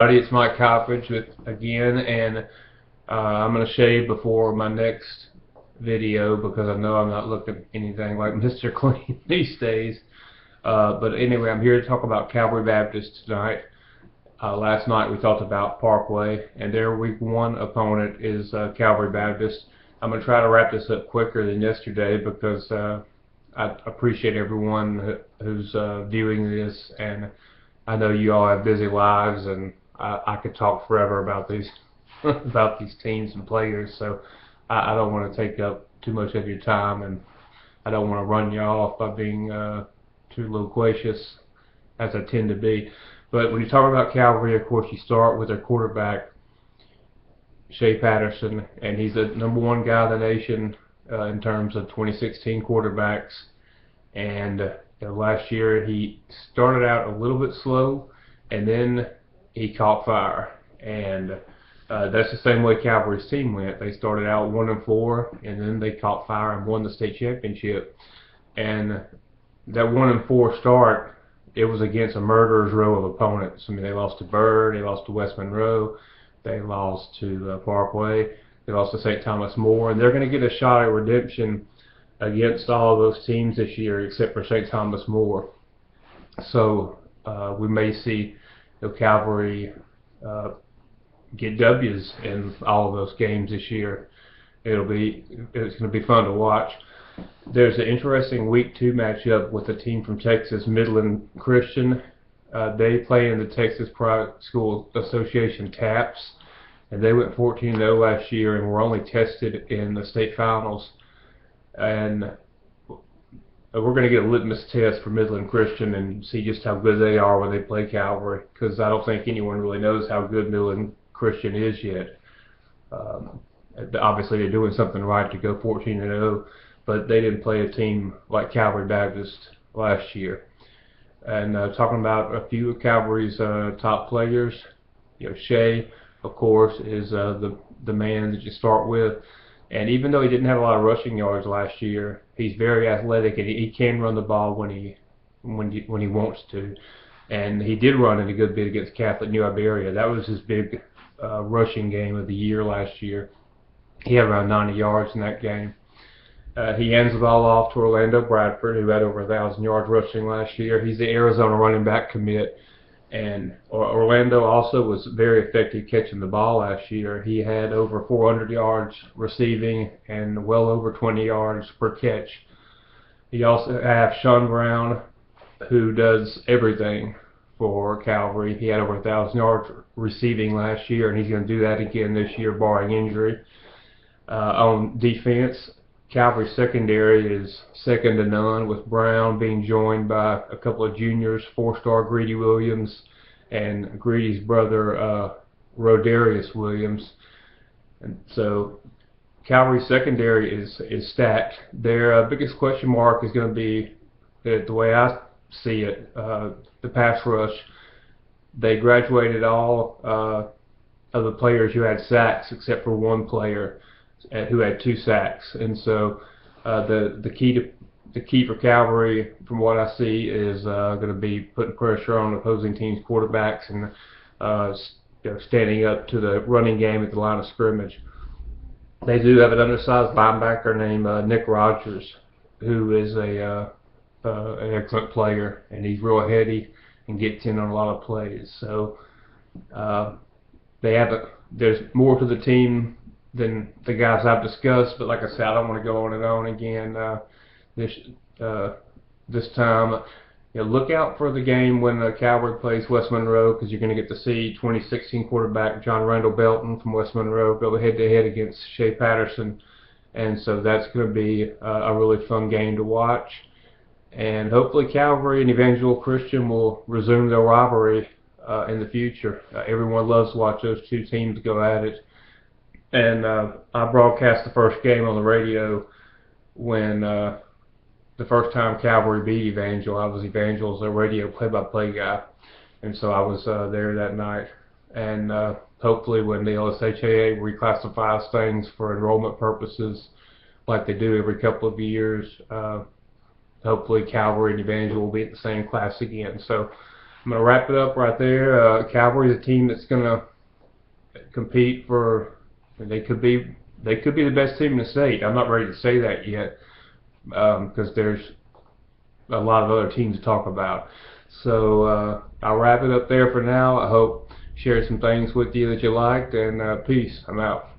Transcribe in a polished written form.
It's Mike Coppage again, and I'm going to shave before my next video because I know I'm not looking anything like Mr. Clean these days. But anyway, I'm here to talk about Calvary Baptist tonight. Last night we talked about Parkway, and their Week 1 opponent is Calvary Baptist. I'm going to try to wrap this up quicker than yesterday because I appreciate everyone who's viewing this, and I know you all have busy lives, and I could talk forever about these about these teams and players, so I don't want to take up too much of your time, and I don't want to run you off by being too loquacious, as I tend to be. But when you talk about Calvary, of course, you start with their quarterback, Shea Patterson, and he's the #1 guy in the nation in terms of 2016 quarterbacks. And last year he started out a little bit slow, and then he caught fire. And that's the same way Calvary's team went. They started out 1-4, and then they caught fire and won the state championship. And that 1-4 start, it was against a murderer's row of opponents. I mean, they lost to Byrd, they lost to West Monroe, they lost to Parkway, they lost to St. Thomas More, and they're going to get a shot at redemption against all of those teams this year except for St. Thomas More. So we may see Calvary get W's in all of those games this year. It's going to be fun to watch. There's an interesting Week 2 matchup with a team from Texas, Midland Christian. They play in the Texas Private School Association TAPS, and they went 14-0 last year and were only tested in the state finals. And we're going to get a litmus test for Midland Christian and see just how good they are when they play Calvary, because I don't think anyone really knows how good Midland Christian is yet. Obviously they're doing something right to go 14-0, but they didn't play a team like Calvary Baptist last year. And talking about a few of Calvary's top players, Shea, of course, is the man that you start with. And even though he didn't have a lot of rushing yards last year, he's very athletic, and he can run the ball when he wants to. And he did run it a good bit against Catholic New Iberia. That was his big rushing game of the year last year. He had around 90 yards in that game. He hands the ball off to Orlando Bradford, who had over 1,000 yards rushing last year. He's the Arizona running back commit. And Orlando also was very effective catching the ball last year. He had over 400 yards receiving and well over 20 yards per catch. You also have Sean Brown, who does everything for Calvary. He had over 1,000 yards receiving last year, and he's going to do that again this year, barring injury. On defense, Calvary's secondary is second to none, with Brown being joined by a couple of juniors, 4-star Greedy Williams and Greedy's brother Rodarius Williams. And so Calvary's secondary is stacked. Their biggest question mark is going to be, the way I see it, the pass rush. They graduated all of the players who had sacks except for one player who had 2 sacks, and so the key for Calvary, from what I see, is going to be putting pressure on opposing teams' quarterbacks and standing up to the running game at the line of scrimmage. They do have an undersized linebacker named Nick Rogers, who is an excellent player, and he's real heady and gets in on a lot of plays. So there's more to the team than the guys I've discussed, but like I said, I don't want to go on and on again this time. Look out for the game when Calvary plays West Monroe, because you're going to get to see 2016 quarterback John Randall Belton from West Monroe go head-to-head against Shea Patterson, and so that's going to be a really fun game to watch. And hopefully Calvary and Evangel Christian will resume their rivalry in the future. Everyone loves to watch those two teams go at it. And I broadcast the first game on the radio when the first time Calvary beat Evangel. I was Evangel's radio play-by-play guy, and so I was there that night. And hopefully when the LSHAA reclassifies things for enrollment purposes, like they do every couple of years, hopefully Calvary and Evangel will be at the same class again. So I'm gonna wrap it up right there. Calvary is a team that's gonna compete for. They could be the best team in the state. I'm not ready to say that yet because there's a lot of other teams to talk about. So I'll wrap it up there for now. I hope share some things with you that you liked, and peace. I'm out.